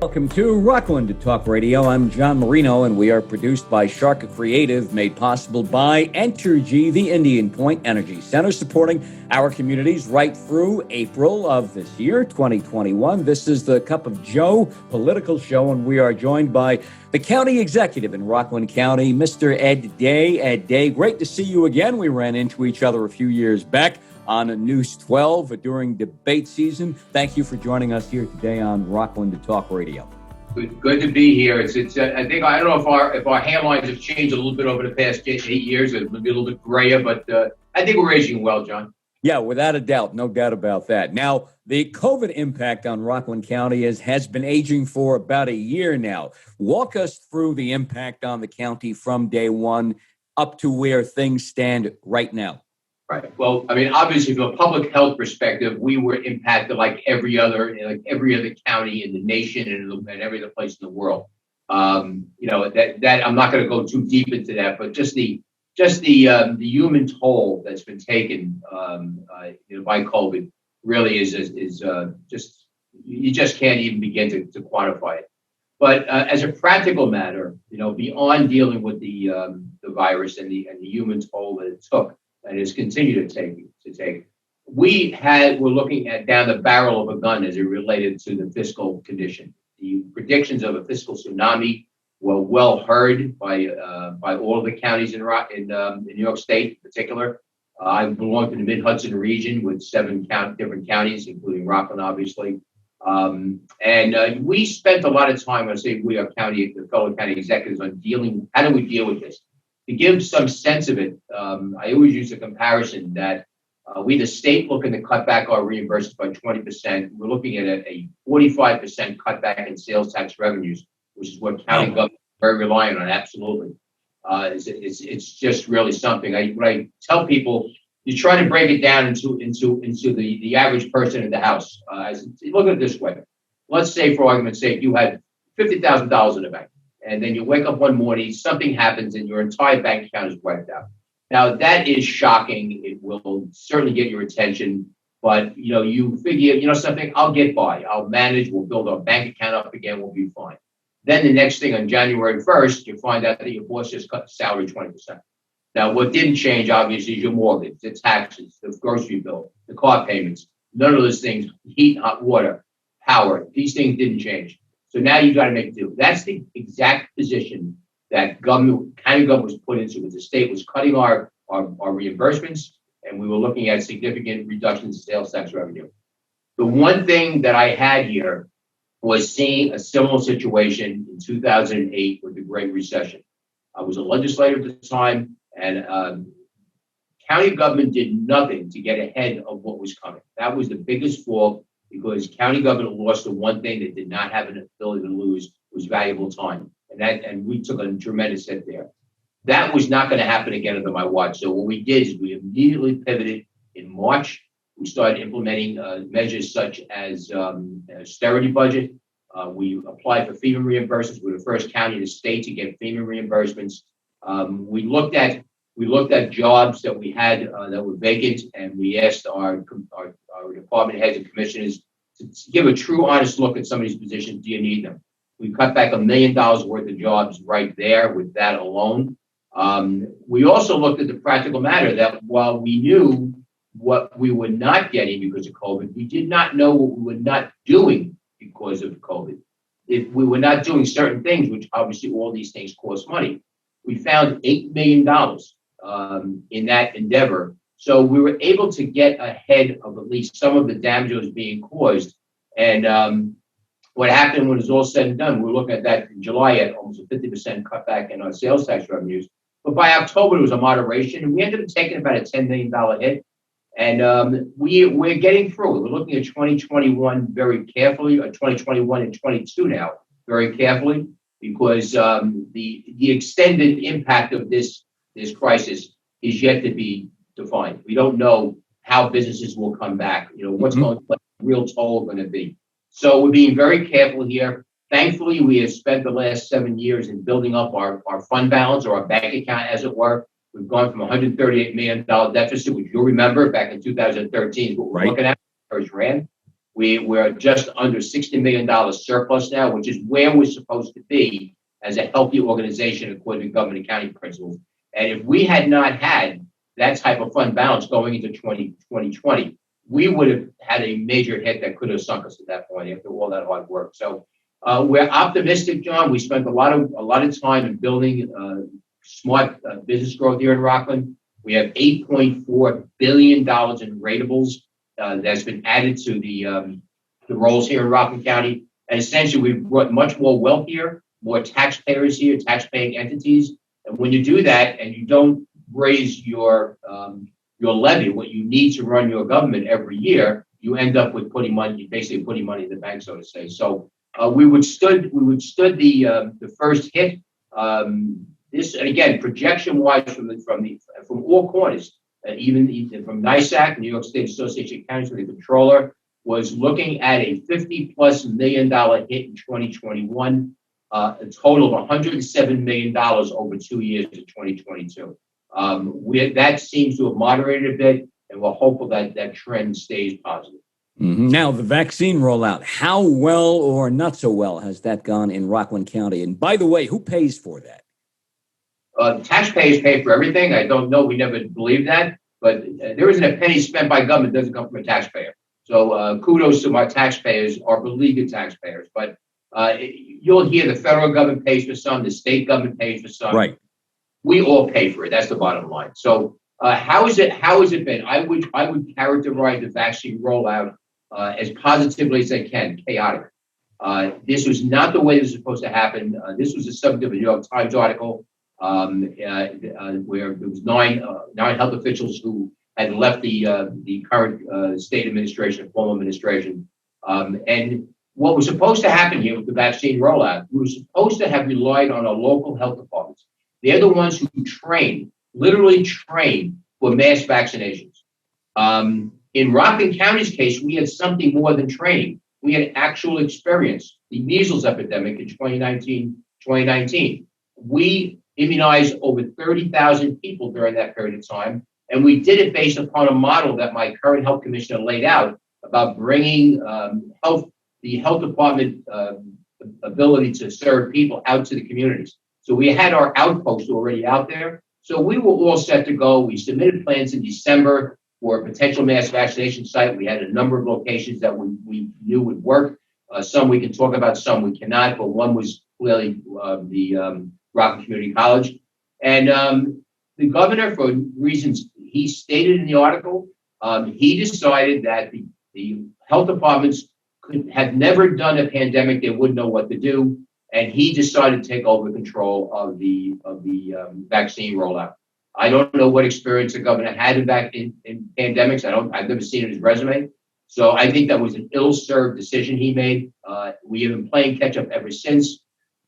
Welcome to Rockland Talk Radio. I'm John Marino, and we are produced by Sharc Creative, made possible by Entergy, the Indian Point Energy Center, supporting our communities right through April of this year, 2021. This is the Cup of Joe political show, and we are joined by the county executive in Rockland County, Mr. Ed Day. Ed Day, great to see you again. We ran into each other a few years back on News 12 during debate season. Thank you for joining us here today on Rockland Talk Radio. Good to be here. I think I don't know if our handlines have changed a little bit over the past 8 years. It may be a little bit grayer, but I think we're aging well, John. Yeah, without a doubt, no doubt about that. Now, the COVID impact on Rockland County has been aging for about a year now. Walk us through the impact on the county from day one up to where things stand right now. Right. Well, I mean, obviously, from a public health perspective, we were impacted like every other county in the nation and every other place in the world. That I'm not going to go too deep into that, but just the human toll that's been taken by COVID really is just you just can't even begin to quantify it. But as a practical matter, beyond dealing with the virus and the human toll that it took, and has continued to take. We're looking at down the barrel of a gun as it related to the fiscal condition. The predictions of a fiscal tsunami were well heard by all of the counties in New York State in particular. I belong to the Mid-Hudson region with 7 different counties, including Rockland, obviously. And we spent a lot of time, when I say we are the fellow county executives, on how do we deal with this? To give some sense of it, I always use a comparison that we, the state, looking to cut back our reimbursements by 20%. We're looking at a 45% cutback in sales tax revenues, which is what county government is very reliant on. Absolutely, it's just really something. When I tell people, you try to break it down into the average person in the house. Look at it this way: let's say, for argument's sake, you had $50,000 in the bank. And then you wake up one morning, something happens, and your entire bank account is wiped out. Now, that is shocking. It will certainly get your attention. But, you figure, something, I'll get by. I'll manage. We'll build our bank account up again. We'll be fine. Then the next thing, on January 1st, you find out that your boss just cut the salary 20%. Now, what didn't change, obviously, is your mortgage, the taxes, the grocery bill, the car payments. None of those things, heat, hot water, power, these things didn't change. So now you've got to make do. That's the exact position that county government was put into, because the state was cutting our reimbursements, and we were looking at significant reductions in sales tax revenue. The one thing that I had here was seeing a similar situation in 2008 with the Great Recession. I was a legislator at the time, and county government did nothing to get ahead of what was coming. That was the biggest fault, because county government lost the one thing they did not have an ability to lose, was valuable time. And we took a tremendous hit there. That was not going to happen again under my watch. So what we did is we immediately pivoted in March. We started implementing measures such as an austerity budget. We applied for FEMA reimbursements. We're the first county in the state to get FEMA reimbursements. We looked at jobs that we had that were vacant, and we asked our department heads and commissioners to give a true, honest look at some of these positions. Do you need them? We cut back $1 million worth of jobs right there with that alone. We also looked at the practical matter that while we knew what we were not getting because of COVID, we did not know what we were not doing because of COVID. If we were not doing certain things, which obviously all these things cost money, we found $8 million in that endeavor. So we were able to get ahead of at least some of the damages being caused. And what happened when it was all said and done, we were looking at that in July at almost a 50% cutback in our sales tax revenues. But by October, it was a moderation, and we ended up taking about a $10 million hit. And we're getting through it. We're looking at 2021 very carefully, or 2021 and 22 now very carefully, because the extended impact of this crisis is yet to be defined. We don't know how businesses will come back. What's going to the real toll going to be. So we're being very careful here. Thankfully, we have spent the last 7 years in building up our fund balance, or our bank account, as it were. We've gone from $138 million deficit, which you'll remember back in 2013 is what we're looking at, first ran. We're just under $60 million surplus now, which is where we're supposed to be as a healthy organization according to government accounting principles. And if we had not had that type of fund balance going into 2020, we would have had a major hit that could have sunk us at that point after all that hard work. So we're optimistic, John. We spent a lot of time in building smart business growth here in Rockland. We have $8.4 billion in rateables that's been added to the rolls here in Rockland County. And essentially, we've brought much more wealth here, more taxpayers here, tax-paying entities. And when you do that and you don't raise your levy, what you need to run your government every year, you end up with basically putting money in the bank, so to say. So we withstood the first hit. This, and again, projection-wise from all corners, even from NISAC, New York State Association of Counties, the controller was looking at a $50+ million hit in 2021, a total of $107 million over 2 years in 2022. That seems to have moderated a bit, and we're hopeful that that trend stays positive. Mm-hmm. Now, the vaccine rollout, how well or not so well has that gone in Rockland County? And by the way, who pays for that? Taxpayers pay for everything. I don't know. We never believed that. But there isn't a penny spent by government that doesn't come from a taxpayer. So kudos to our taxpayers, our beleaguered taxpayers. But you'll hear the federal government pays for some, the state government pays for some. Right. We all pay for it. That's the bottom line. So how has it been? I would characterize the vaccine rollout as positively as I can, chaotic. This was not the way this was supposed to happen. This was the subject of a New York Times article where there was nine health officials who had left the current state administration, formal administration. And what was supposed to happen here with the vaccine rollout, we were supposed to have relied on our local health departments. They're the ones who literally train for mass vaccinations. In Rockland County's case, we had something more than training. We had actual experience. The measles epidemic in 2019. We immunized over 30,000 people during that period of time. And we did it based upon a model that my current health commissioner laid out about bringing the health department ability to serve people out to the communities. So we had our outposts already out there. So we were all set to go. We submitted plans in December for a potential mass vaccination site. We had a number of locations that we knew would work. Some we can talk about, some we cannot, but one was clearly the Rockland Community College. And the governor, for reasons he stated in the article, he decided that the health departments had never done a pandemic. They wouldn't know what to do. And he decided to take over control of the vaccine rollout. I don't know what experience the governor had in pandemics. I've never seen it in his resume. So I think that was an ill-served decision he made. We have been playing catch up ever since.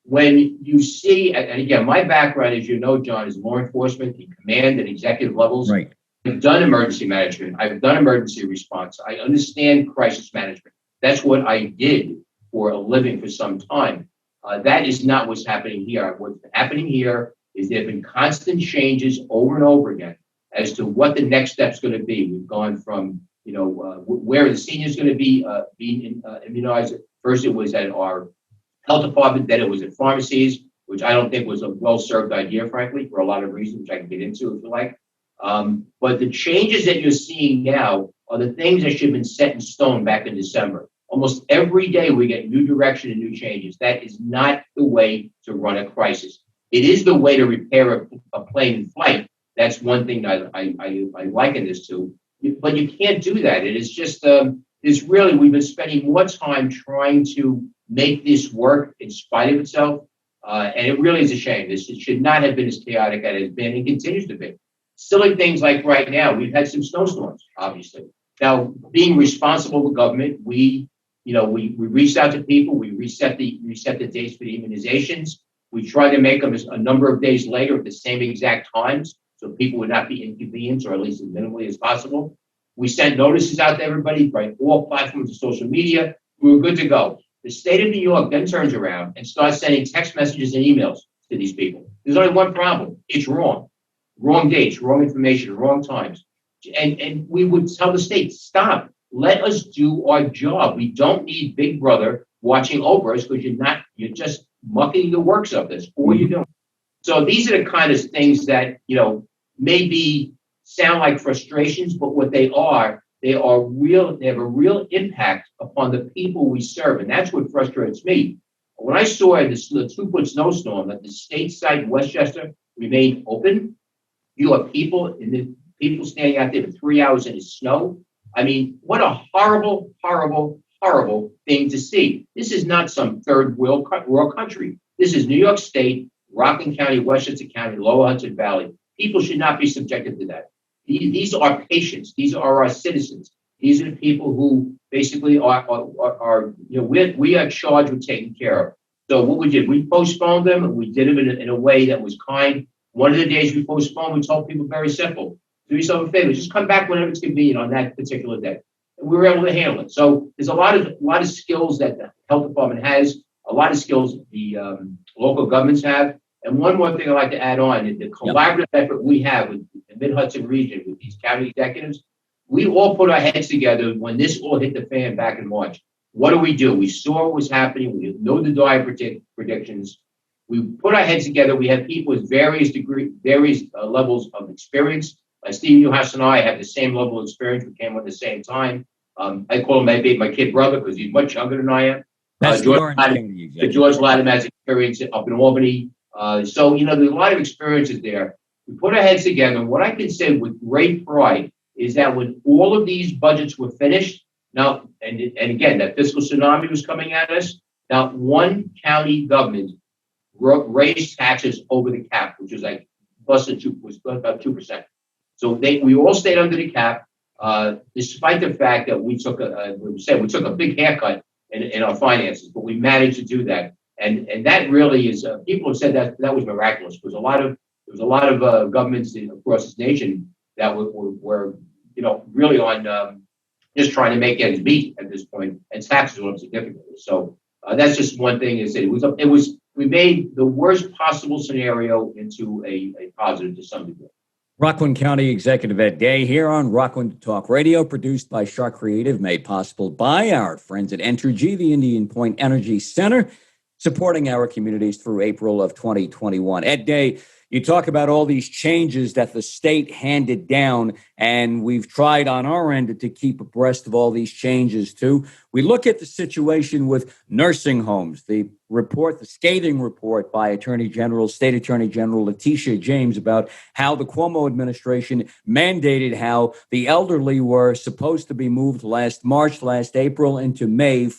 When you see, and again, my background, as you know, John, is law enforcement, in command and executive levels. Right. I've done emergency management. I've done emergency response. I understand crisis management. That's what I did for a living for some time. That is not what's happening here. What's happening here is there have been constant changes over and over again as to what the next step's going to be. We've gone from, where the senior's going to be being immunized. First, it was at our health department, then it was at pharmacies, which I don't think was a well-served idea, frankly, for a lot of reasons, which I can get into if you like. But the changes that you're seeing now are the things that should have been set in stone back in December. Almost every day we get new direction and new changes. That is not the way to run a crisis. It is the way to repair a plane in flight. That's one thing I liken this to. But you can't do that. It is just, we've been spending more time trying to make this work in spite of itself. And it really is a shame. It should not have been as chaotic as it has been and continues to be. Silly things like right now, we've had some snowstorms, obviously. Now, being responsible with government, we reached out to people. We reset the dates for the immunizations. We tried to make them a number of days later at the same exact times, so people would not be inconvenienced, or at least as minimally as possible. We sent notices out to everybody, right? All platforms of social media. We were good to go. The state of New York then turns around and starts sending text messages and emails to these people. There's only one problem. It's wrong. Wrong dates, wrong information, wrong times. And we would tell the state, stop. let us do our job. We don't need Big Brother watching over us because you're just mucking the works of this. All you're doing. So these are the kind of things that, maybe sound like frustrations, but what they are real. They have a real impact upon the people we serve. And that's what frustrates me. When I saw the 2-foot snowstorm that the state site in Westchester remained open, you have people standing out there for 3 hours in the snow. I mean, what a horrible, horrible, horrible thing to see. This is not some third world country. This is New York State, Rockland County, Westchester County, Lower Hudson Valley. People should not be subjected to that. These are patients. These are our citizens. These are the people who basically are we are charged with taking care of. So what we did, we postponed them, and we did them in a way that was kind. One of the days we postponed, we told people very simple: do yourself a favor, just come back whenever it's convenient on that particular day. And we were able to handle it. So there's a lot of skills that the health department has, a lot of skills the local governments have. And one more thing I'd like to add on is the collaborative effort we have with the Mid-Hudson region, with these county executives. We all put our heads together when this all hit the fan back in March. What do? We saw what was happening. We know the dire predictions. We put our heads together. We have people with various levels of experience. Steve Newhouse and I have the same level of experience. We came at the same time. I call him my kid brother because he's much younger than I am. George Latham has experience up in Albany. So, there's a lot of experiences there. We put our heads together. And what I can say with great pride is that when all of these budgets were finished, now, and again, that fiscal tsunami was coming at us, now one county government raised taxes over the cap, which was like about 2%. So we all stayed under the cap, despite the fact that we took a big haircut in our finances, but we managed to do that. And that really is, people have said that was miraculous, because there was a lot of governments across this nation that were really on just trying to make ends meet at this point, and taxes went up significantly. So that's just one thing. Is we made the worst possible scenario into a positive to some degree. Rockland County Executive Ed Day here on Rockland Talk Radio, produced by Sharc Creative, made possible by our friends at Entergy, the Indian Point Energy Center, supporting our communities through April of 2021. Ed Day, you talk about all these changes that the state handed down, and we've tried on our end to keep abreast of all these changes too. We look at the situation with nursing homes, the scathing report by State Attorney General Letitia James about how the Cuomo administration mandated how the elderly were supposed to be moved last April into May and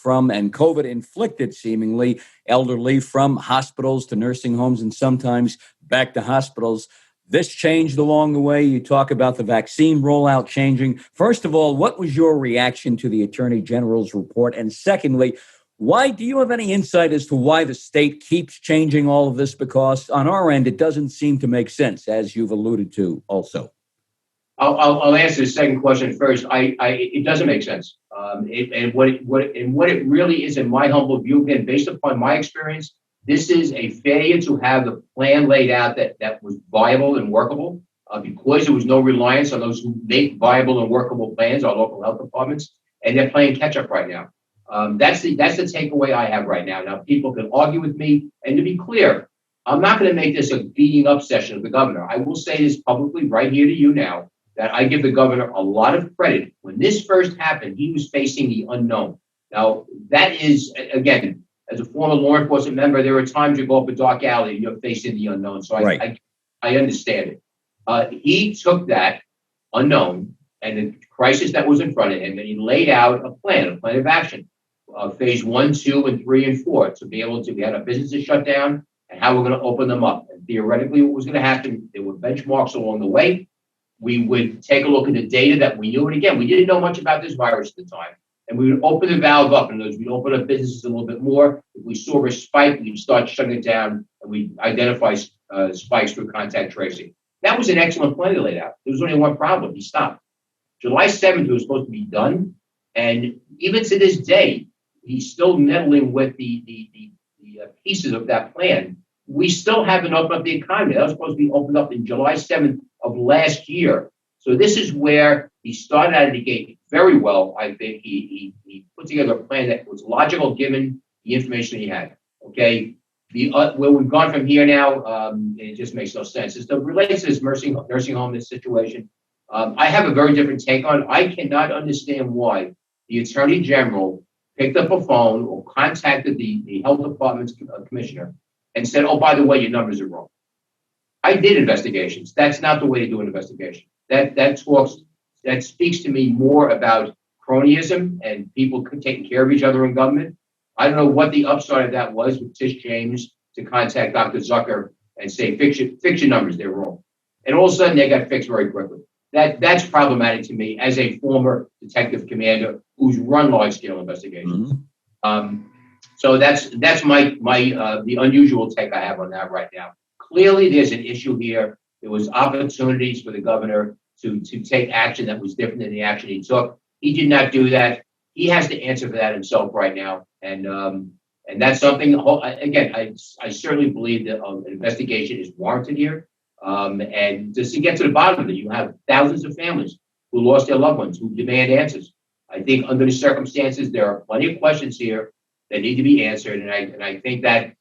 COVID inflicted seemingly elderly from hospitals to nursing homes and sometimes back to hospitals. This changed along the way. You talk about the vaccine rollout changing. First of all, what was your reaction to the Attorney General's report? And secondly, why do you have any insight as to why the state keeps changing all of this? Because on our end, it doesn't seem to make sense, as you've alluded to also. I'll answer the second question first. It doesn't make sense. And what it really is, in my humble view, again, based upon my experience, this is a failure to have the plan laid out that was viable and workable, because there was no reliance on those who make viable and workable plans, our local health departments, and they're playing catch up right now. That's the takeaway I have right now. Now, people can argue with me, and to be clear, I'm not going to make this a beating up session of the governor. I will say this publicly right here to you now, that I give the governor a lot of credit. When this first happened, he was facing the unknown. Now, that is, again, as a former law enforcement member, there are times you go up a dark alley and you're facing the unknown. So right. I understand it. He took that unknown and the crisis that was in front of him, and he laid out a plan of action, phase 1, 2, and 3, and 4, to be able to get our businesses shut down and how we're going to open them up. And theoretically, what was going to happen, there were benchmarks along the way. We would take a look at the data that we knew. And again, we didn't know much about this virus at the time. And we would open the valve up, and we'd open up businesses a little bit more. If we saw a spike, we'd start shutting it down, and we'd identify spikes through contact tracing. That was an excellent plan he laid out. There was only one problem. He stopped. July 7th, it was supposed to be done. And even to this day, he's still meddling with the pieces of that plan. We still haven't opened up the economy. That was supposed to be opened up in July 7th of last year. So this is where he started out of the gate very well. I think he put together a plan that was logical given the information he had. Okay, where we've gone from here now, it just makes no sense. As it relates to this nursing home, this situation, I have a very different take on it. I cannot understand why the Attorney General picked up a phone or contacted the health department's commissioner and said, "Oh, by the way, your numbers are wrong." I did investigations. That's not the way to do an investigation. That speaks to me more about cronyism and people taking care of each other in government. I don't know what the upside of that was with Tish James to contact Dr. Zucker and say, fix your numbers, they're wrong. And all of a sudden they got fixed very quickly. That's problematic to me as a former detective commander who's run large scale investigations. Mm-hmm. So that's the unusual take I have on that right now. Clearly there's an issue here. There was opportunities for the governor to take action that was different than the action he took. He did not do that. He has to answer for that himself right now. And that's something, again, I certainly believe that an investigation is warranted here. And just to get to the bottom of it, you have thousands of families who lost their loved ones, who demand answers. I think under the circumstances, there are plenty of questions here that need to be answered. And I think that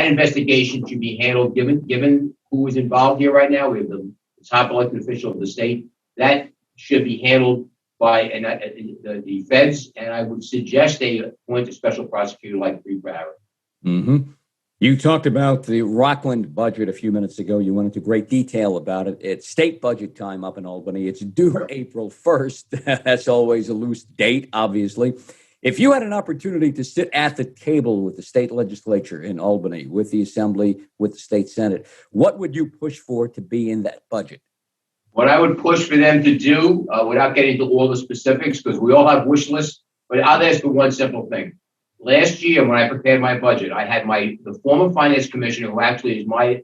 investigation should be handled, given who was involved here right now. We have the top elected official of the state. That should be handled by the feds, and I would suggest they appoint a special prosecutor like Bree Barrett. Mm-hmm. You talked about the Rockland budget a few minutes ago. You went into great detail about it. It's state budget time up in Albany. It's due April 1st. That's always a loose date, obviously. If you had an opportunity to sit at the table with the state legislature in Albany, with the assembly, with the state senate, what would you push for to be in that budget? What I would push for them to do, without getting into all the specifics, because we all have wish lists, but I'll ask for one simple thing. Last year, when I prepared my budget, I had the former finance commissioner, who actually is my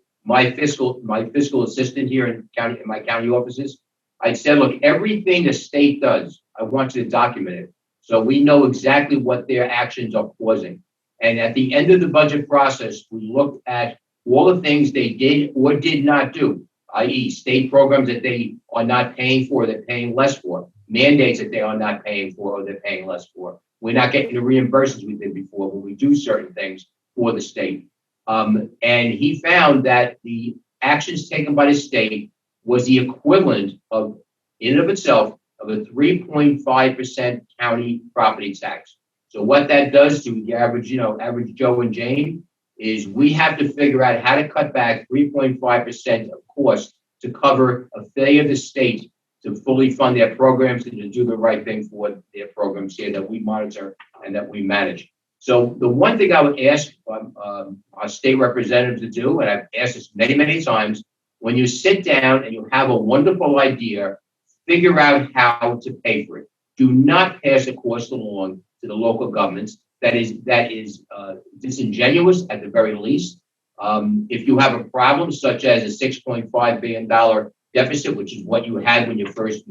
fiscal assistant here in my county offices. I said, look, everything the state does, I want you to document it, so we know exactly what their actions are causing. And at the end of the budget process, we looked at all the things they did or did not do, i.e. state programs that they are not paying for, they're paying less for, mandates that they are not paying for or they're paying less for. We're not getting the reimbursements we did before when we do certain things for the state. And he found that the actions taken by the state was the equivalent of, in and of itself, of a 3.5% county property tax. So what that does to the average Joe and Jane is we have to figure out how to cut back 3.5% of cost to cover a failure of the state to fully fund their programs and to do the right thing for their programs here that we monitor and that we manage. So the one thing I would ask our state representatives to do, and I've asked this many, many times, when you sit down and you have a wonderful idea, figure out how to pay for it. Do not pass a cost along to the local governments. That is disingenuous at the very least. If you have a problem such as a $6.5 billion deficit, which is what you had when you first,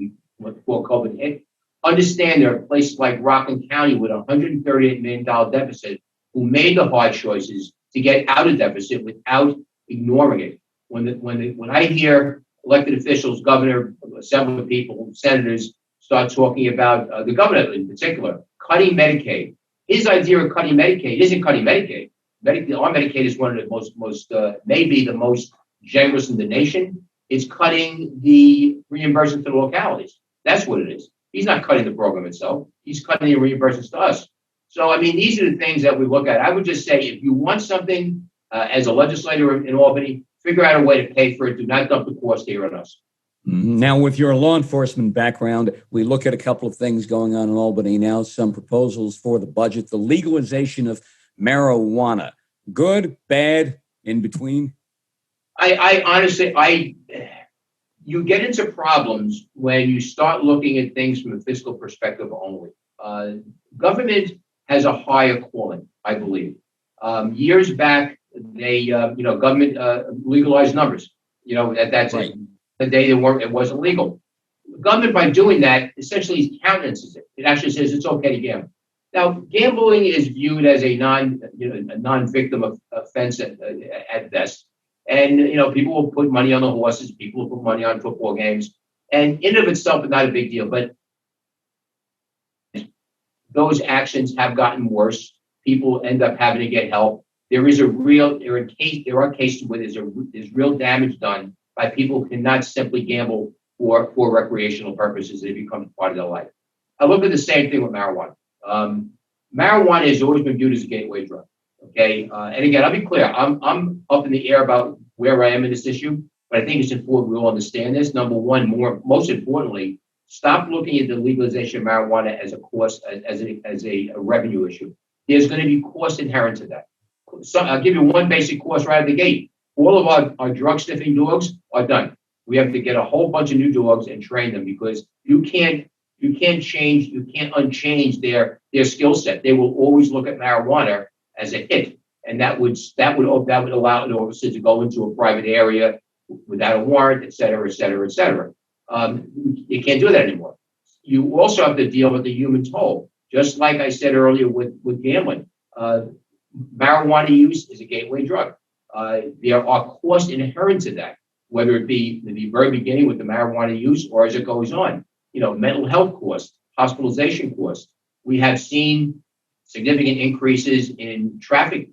before COVID hit, understand there are places like Rockland County with a $138 million deficit who made the hard choices to get out of deficit without ignoring it. When I hear elected officials, governor, assembly people, senators start talking about the governor in particular, cutting Medicaid. His idea of cutting Medicaid isn't cutting Medicaid. Our Medicaid is one of the most maybe the most generous in the nation. It's cutting the reimbursement to the localities. That's what it is. He's not cutting the program itself. He's cutting the reimbursements to us. So, I mean, these are the things that we look at. I would just say, if you want something as a legislator in Albany, figure out a way to pay for it. Do not dump the cost here on us. Now, with your law enforcement background, we look at a couple of things going on in Albany now, some proposals for the budget, the legalization of marijuana. Good, bad, in between? I honestly, you get into problems when you start looking at things from a fiscal perspective only. Government has a higher calling, I believe. Years back, government legalized numbers. That's right. The day it wasn't legal. The government, by doing that, essentially countenances it. It actually says it's okay to gamble. Now, gambling is viewed as a non-victim offense at best. And, people will put money on the horses. People will put money on football games. And in and of itself, it's not a big deal, but those actions have gotten worse. People end up having to get help. There are cases where there's real damage done by people who cannot simply gamble for recreational purposes. It becomes part of their life. I look at the same thing with marijuana. Marijuana has always been viewed as a gateway drug. Okay, and again, I'll be clear. I'm up in the air about where I am in this issue, but I think it's important we all understand this. Number one, most importantly, stop looking at the legalization of marijuana as a cost, as a revenue issue. There's going to be cost inherent to that. So I'll give you one basic cost right out of the gate. All of our drug sniffing dogs are done. We have to get a whole bunch of new dogs and train them because you can't unchange their skill set. They will always look at marijuana as a hit, and that would allow an officer to go into a private area without a warrant, et cetera, et cetera, et cetera. You can't do that anymore. You also have to deal with the human toll, just like I said earlier with gambling. Marijuana use is a gateway drug. There are costs inherent to that, whether it be in the very beginning with the marijuana use or as it goes on. Mental health costs, hospitalization costs. We have seen significant increases in traffic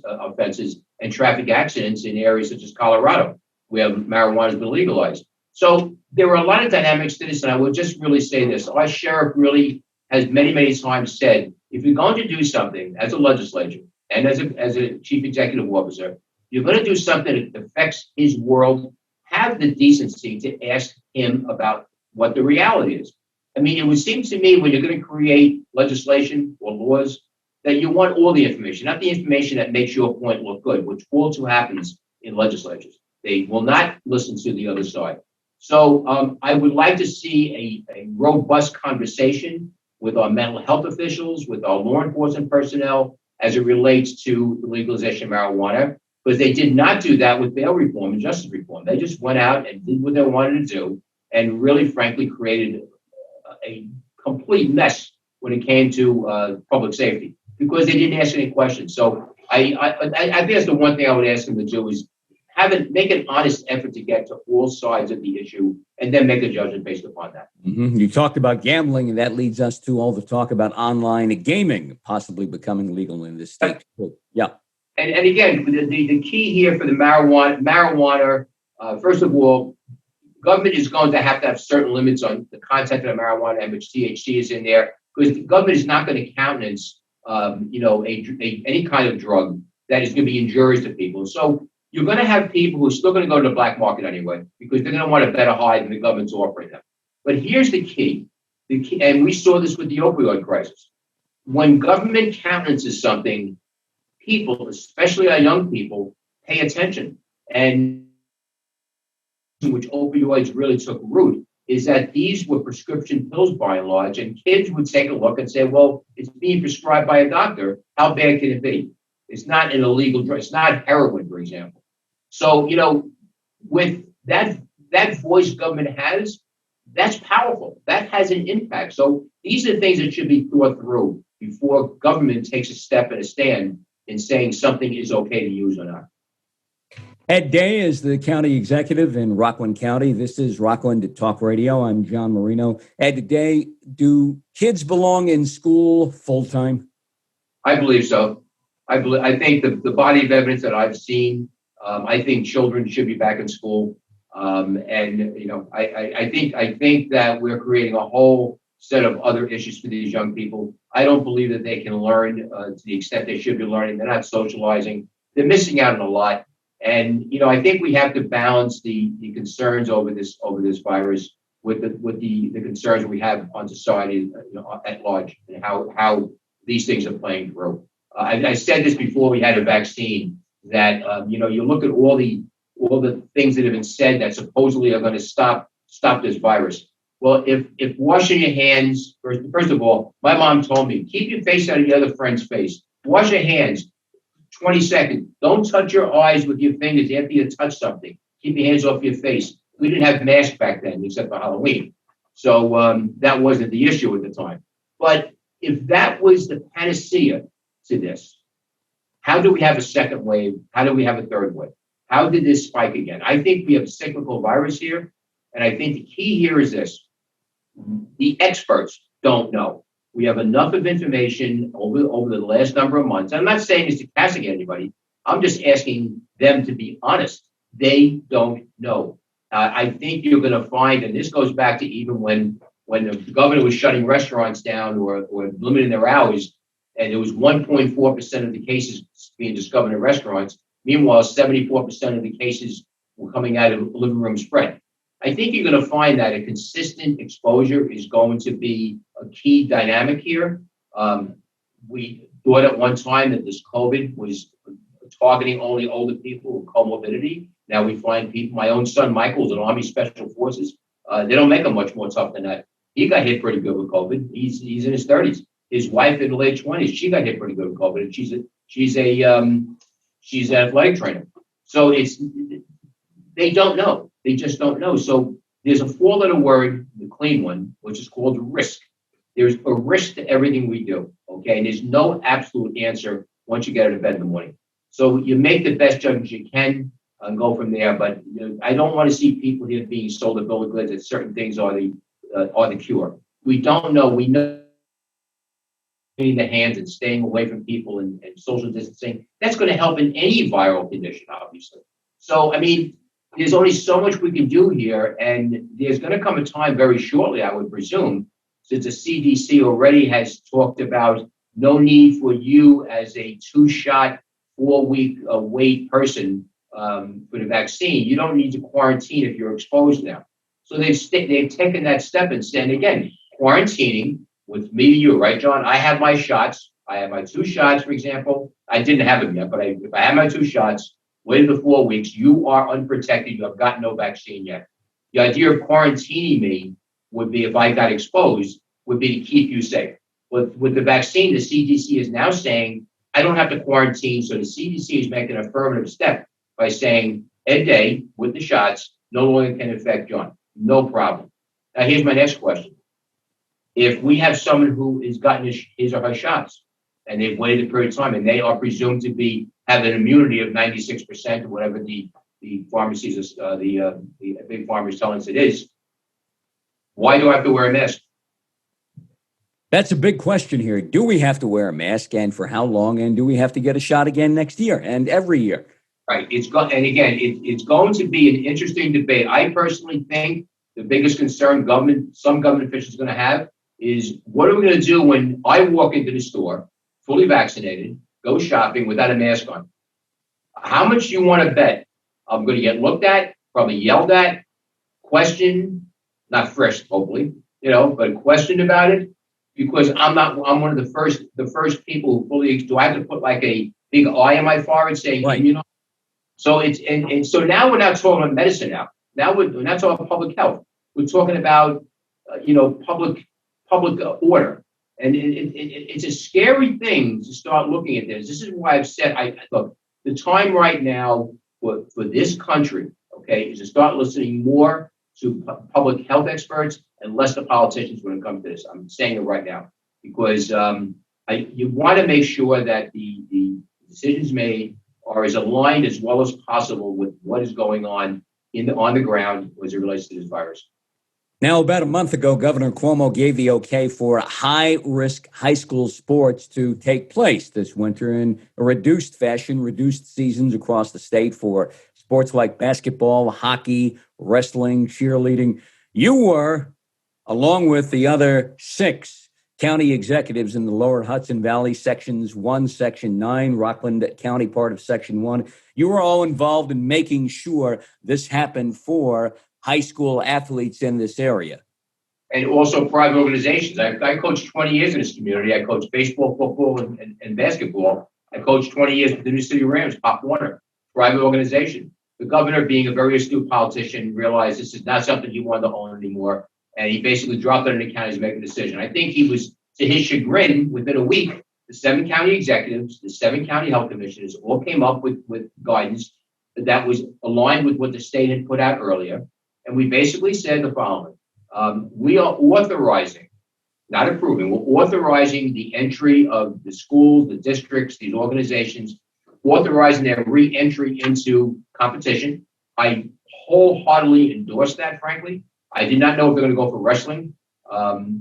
offenses and traffic accidents in areas such as Colorado, where marijuana has been legalized. So there are a lot of dynamics to this, and I would just really say this. Our sheriff really has many, many times said, if you're going to do something as a legislature and as a chief executive officer, you're going to do something that affects his world, have the decency to ask him about what the reality is. I mean, it would seem to me when you're going to create legislation or laws that you want all the information, not the information that makes your point look good, which all too happens in legislatures. They will not listen to the other side. So I would like to see a robust conversation with our mental health officials, with our law enforcement personnel, as it relates to the legalization of marijuana, because they did not do that with bail reform and justice reform. They just went out and did what they wanted to do and really, frankly, created a complete mess when it came to public safety because they didn't ask any questions. So I think that's the one thing I would ask them to do is make an honest effort to get to all sides of the issue and then make a judgment based upon that. Mm-hmm. You talked about gambling, and that leads us to all the talk about online gaming possibly becoming legal in this state. Yeah. And again, the key here for the marijuana, first of all, government is going to have certain limits on the content of the marijuana and which THC is in there, because the government is not going to countenance, any kind of drug that is going to be injurious to people. So you're going to have people who are still going to go to the black market anyway, because they're going to want a better high than the government's offering them. But here's the key, and we saw this with the opioid crisis. When government countenances something, people, especially our young people, pay attention. And which opioids really took root is that these were prescription pills by and large, and kids would take a look and say, well, it's being prescribed by a doctor. How bad can it be? It's not an illegal drug. It's not heroin, for example. So, with that voice government has, that's powerful. That has an impact. So these are things that should be thought through before government takes a step and a stand in saying something is okay to use or not. Ed Day is the county executive in Rockland County. This is Rockland Talk Radio. I'm John Marino. Ed Day, do kids belong in school full time? I believe so. I think the body of evidence that I've seen, I think children should be back in school. I think that we're creating a whole set of other issues for these young people. I don't believe that they can learn to the extent they should be learning. They're not socializing. They're missing out on a lot. And I think we have to balance the concerns over this virus with the concerns we have on society at large and how these things are playing through. I said this before we had a vaccine that you look at all the things that have been said that supposedly are going to stop this virus. Well, if washing your hands, first of all, my mom told me, keep your face out of your other friend's face. Wash your hands, 20 seconds. Don't touch your eyes with your fingers after you touch something. Keep your hands off your face. We didn't have masks back then, except for Halloween. So that wasn't the issue at the time. But if that was the panacea to this, how do we have a second wave? How do we have a third wave? How did this spike again? I think we have a cyclical virus here. And I think the key here is this. The experts don't know. We have enough of information over the last number of months. I'm not saying this to castigate anybody. I'm just asking them to be honest. They don't know. I think you're going to find, and this goes back to even when the governor was shutting restaurants down or limiting their hours, and there was 1.4% of the cases being discovered in restaurants. Meanwhile, 74% of the cases were coming out of living room spread. I think you're going to find that a consistent exposure is going to be a key dynamic here. We thought at one time that this COVID was targeting only older people with comorbidity. Now we find people, my own son, Michael, is in Army Special Forces. They don't make him much more tough than that. He got hit pretty good with COVID. He's in his 30s. His wife in the late 20s, she got hit pretty good with COVID. And she's an athletic trainer. So they don't know. They just don't know. So there's a 4-letter word, the clean one, which is called risk. There's a risk to everything we do. Okay. And there's no absolute answer once you get out of bed in the morning. So you make the best judgment you can and go from there. But I don't want to see people here being sold a bill of goods that certain things are the cure. We don't know. We know cleaning the hands and staying away from people and social distancing. That's going to help in any viral condition, obviously. So, I mean, there's only so much we can do here. And there's going to come a time very shortly, I would presume, since the CDC already has talked about no need for you as a 2-shot, 4-week wait person for the vaccine. You don't need to quarantine if you're exposed now. So they've taken that step and said, again, quarantining with me to you, right, John? I have my shots. I have my 2 shots, for example. I didn't have them yet, but if I have my 2 shots, wait the 4 weeks, you are unprotected. You have got no vaccine yet. The idea of quarantining me would be, if I got exposed, would be to keep you safe. With the vaccine, the CDC is now saying, I don't have to quarantine. So the CDC is making an affirmative step by saying, Ed Day, with the shots, no longer can affect John. No problem. Now, here's my next question. If we have someone who has gotten his or her shots and they've waited a period of time and they are presumed to have an immunity of 96% or whatever the pharmacies, the big pharma is telling us it is, why do I have to wear a mask? That's a big question here. Do we have to wear a mask, and for how long? And do we have to get a shot again next year and every year? Right. It's going to be an interesting debate. I personally think the biggest concern some government officials are going to have is, what are we going to do when I walk into the store, fully vaccinated, go shopping without a mask on? How much do you want to bet I'm going to get looked at, probably yelled at, questioned, not frisked, hopefully, but questioned about it? Because I'm one of the first people who fully, do I have to put like a big eye on my forehead saying, right. So so now we're not talking about medicine now. Now we're not talking about public health. We're talking about, public order. And it's a scary thing to start looking at this. This is why I've said, look, the time right now for this country, okay, is to start listening more to public health experts and less to politicians when it comes to this. I'm saying it right now because you want to make sure that the decisions made are as aligned as well as possible with what is going on on the ground as it relates to this virus. Now, about a month ago, Governor Cuomo gave the okay for high-risk high school sports to take place this winter in a reduced seasons across the state for sports like basketball, hockey, wrestling, cheerleading. You were, along with the other 6 county executives in the lower Hudson Valley, Sections 1, Section 9, Rockland County, part of Section 1. You were all involved in making sure this happened for high school athletes in this area. And also private organizations. I coached 20 years in this community. I coached baseball, football, and basketball. I coached 20 years with the New City Rams, Pop Warner, private organization. The governor, being a very astute politician, realized this is not something he wanted to own anymore. And he basically dropped it in the county to make a decision. I think he was, to his chagrin, within a week, the 7 county executives, the 7 county health commissioners all came up with guidance that was aligned with what the state had put out earlier. And we basically said the following. We are authorizing, not approving, we're authorizing the entry of the schools, the districts, these organizations, authorizing their re-entry into competition. I wholeheartedly endorse that, frankly. I did not know if they're going to go for wrestling,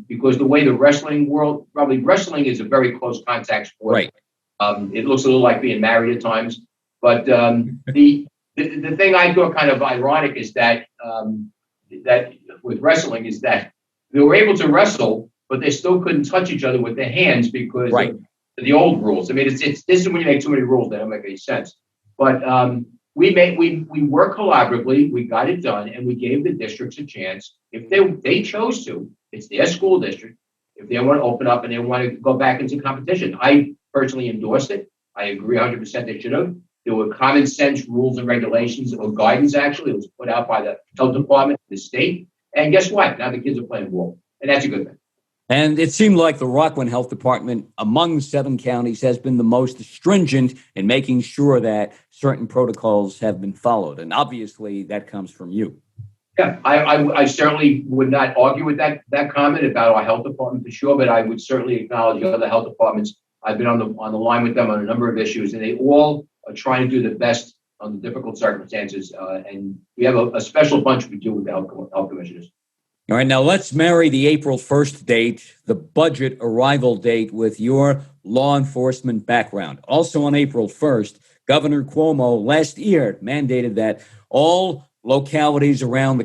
because the way the wrestling world, probably wrestling is a very close contact sport. Right. It looks a little like being married at times. But the thing I thought kind of ironic is that that with wrestling is that they were able to wrestle, but they still couldn't touch each other with their hands because Right. of the old rules. I mean, it's this is when you make too many rules that don't make any sense. But we worked collaboratively, we got it done, and we gave the districts a chance. If they chose to, it's their school district. If they want to open up and they want to go back into competition, I personally endorsed it. I agree 100% they should have. There were common sense rules and regulations or guidance, actually. It was put out by the health department, the state. And guess what? Now the kids are playing ball. And that's a good thing. And it seemed like the Rockland Health Department, among 7 counties, has been the most stringent in making sure that certain protocols have been followed. And obviously, that comes from you. Yeah, I certainly would not argue with that comment about our health department for sure, but I would certainly acknowledge the other health departments. I've been on the line with them on a number of issues, and they all are trying to do the best on the difficult circumstances. And we have a special bunch we do with the health commissioners. All right, now let's marry the April 1st date, the budget arrival date, with your law enforcement background. Also on April 1st, Governor Cuomo last year mandated that all localities around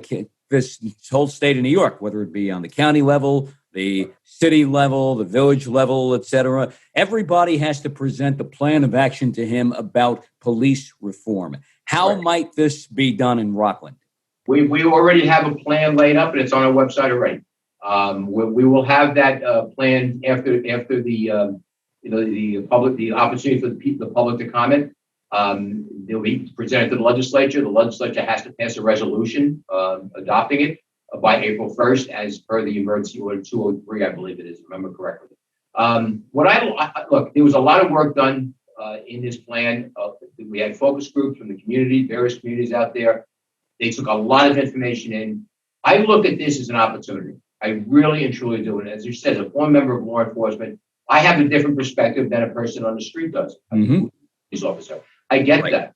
this whole state of New York, whether it be on the county level, the city level, the village level, et cetera, everybody has to present a plan of action to him about police reform. How might this be done in Rockland? We already have a plan laid up, and it's on our website already. We will have that plan after the opportunity for the public to comment. They'll be presented to the legislature. The legislature has to pass a resolution adopting it by April 1st, as per the emergency order 203, I believe it is, if I remember correctly. Look, there was a lot of work done in this plan. We had focus groups from the community, various communities out there. They took a lot of information in. I look at this as an opportunity. I really and truly do. And as you said, as a former member of law enforcement, I have a different perspective than a person on the street does. Police officer. I get that.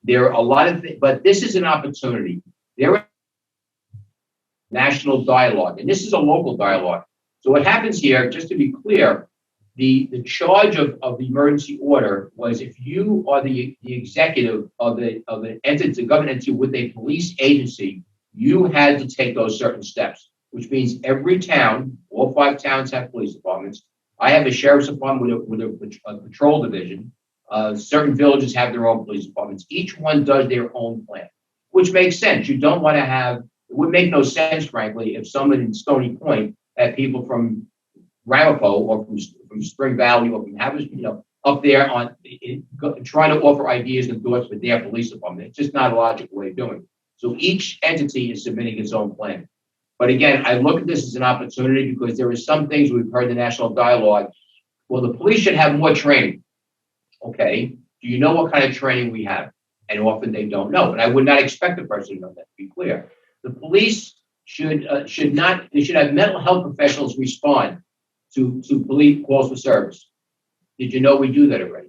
There are a lot of things, but this is an opportunity. There is national dialogue, and this is a local dialogue. So what happens here, just to be clear, the charge of the emergency order was if you are the executive of an entity, government entity with a police agency, you had to take those certain steps, which means every town, all 5 towns have police departments. I have a sheriff's department with a patrol division. Certain villages have their own police departments. Each one does their own plan, which makes sense. You don't want to have, it would make no sense, frankly, if someone in Stony Point had people from Ramapo or from Spring Valley or from up there trying to offer ideas and thoughts with their police department. It's just not a logical way of doing it. So each entity is submitting its own plan. But again, I look at this as an opportunity because there are some things we've heard in the national dialogue. Well, the police should have more training. Okay, do you know what kind of training we have? And often they don't know. And I would not expect the person to know that, to be clear. The police should have mental health professionals respond to police calls for service. Did you know we do that already?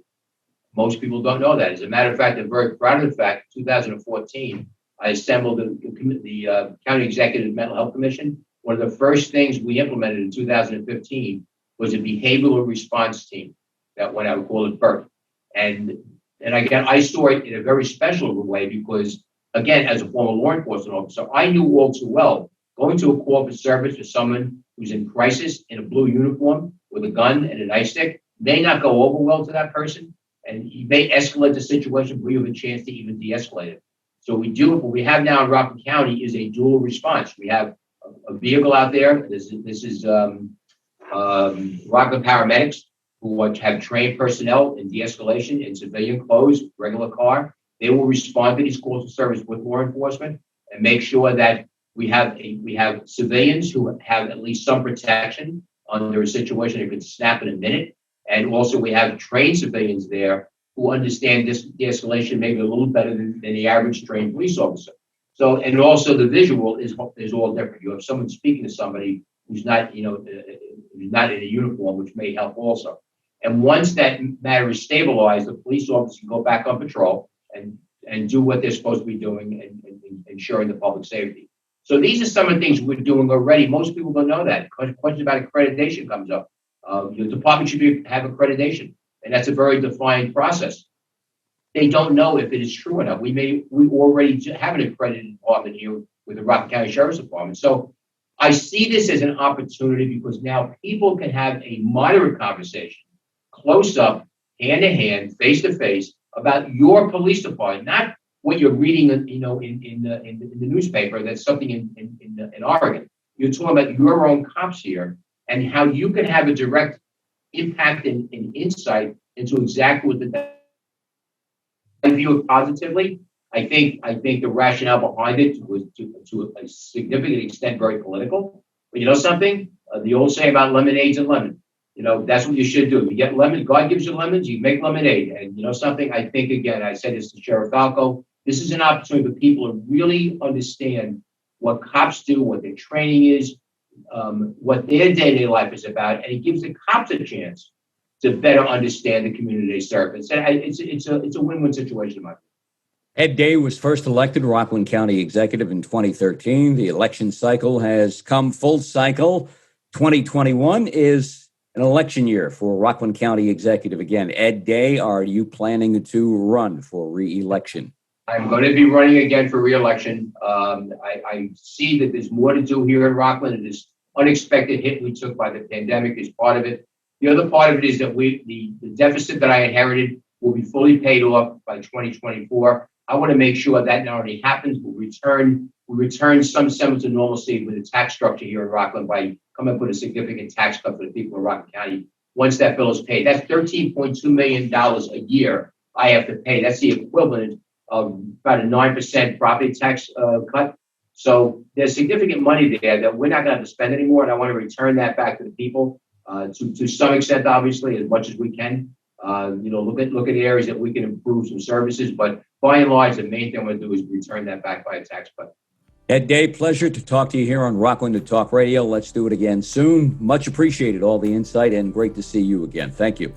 Most people don't know that. As a matter of fact, I'm very proud of the fact, 2014, I assembled the County Executive Mental Health Commission. One of the first things we implemented in 2015 was a behavioral response team that went out, called it BERT. And again, I saw it in a very special way because, again, as a former law enforcement officer, I knew all too well going to a call for service for someone who's in crisis in a blue uniform with a gun and a nightstick may not go over well to that person, and you may escalate the situation before you have a chance to even de-escalate it. So what we have now in Rockland County is a dual response. We have a vehicle out there. This is Rockland paramedics who have trained personnel in de-escalation in civilian clothes, regular car. They will respond to these calls of service with law enforcement and make sure that we have civilians who have at least some protection under a situation that could snap in a minute. And also we have trained civilians there who understand this de-escalation maybe a little better than the average trained police officer. So, and also the visual is all different. You have someone speaking to somebody who's not in a uniform, which may help also. And once that matter is stabilized, the police officer can go back on patrol and do what they're supposed to be doing and ensuring the public safety. So these are some of the things we're doing already. Most people don't know that. Questions about accreditation comes up. Your department should have accreditation, and that's a very defined process. They don't know if it is true enough. We already have an accredited department here with the Rockland County Sheriff's Department. So I see this as an opportunity because now people can have a moderate conversation, close up, hand to hand, face to face, about your police department, not what you're reading, in the newspaper. That's something in Oregon. You're talking about your own cops here and how you can have a direct impact and insight into exactly what I view it positively. I think the rationale behind it was to a significant extent very political. But you know something? The old saying about lemonades and lemon. That's what you should do. You get lemon. God gives you lemons. You make lemonade. And you know something? I think, again, I said this to Sheriff Falco. This is an opportunity for people to really understand what cops do, what their training is, what their day-to-day life is about, and it gives the cops a chance to better understand the community they serve. It's a win-win situation, in my opinion. Ed Day was first elected Rockland County Executive in 2013. The election cycle has come full cycle. 2021 is an election year for Rockland County Executive again. Ed Day, are you planning to run for re-election? I'm going to be running again for re-election. I see that there's more to do here in Rockland, and this unexpected hit we took by the pandemic is part of it. The other part of it is that the deficit that I inherited will be fully paid off by 2024. I want to make sure that not only happens, but we return some semblance of normalcy with the tax structure here in Rockland by coming up with a significant tax cut for the people of Rockland County. Once that bill is paid, that's $13.2 million a year I have to pay. That's the equivalent of about a 9% property tax cut. So there's significant money there that we're not going to have to spend anymore, and I want to return that back to the people to some extent, obviously, as much as we can. Look at areas that we can improve some services, but by and large, the main thing I'm going to do is return that back by a tax cut. Ed Day, pleasure to talk to you here on Rockland Talk Radio. Let's do it again soon. Much appreciated, all the insight, and great to see you again. Thank you.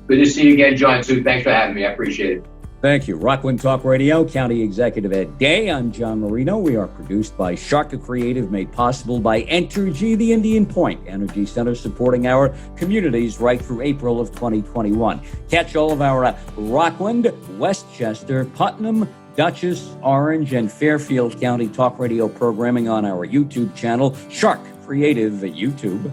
Good to see you again, John, too. Thanks for having me. I appreciate it. Thank you. Rockland Talk Radio, County Executive Ed Day. I'm John Marino. We are produced by Sharc Creative, made possible by Entergy, the Indian Point Energy Center, supporting our communities right through April of 2021. Catch all of our Rockland, Westchester, Putnam, Dutchess, Orange, and Fairfield County Talk Radio programming on our YouTube channel, Sharc Creative YouTube.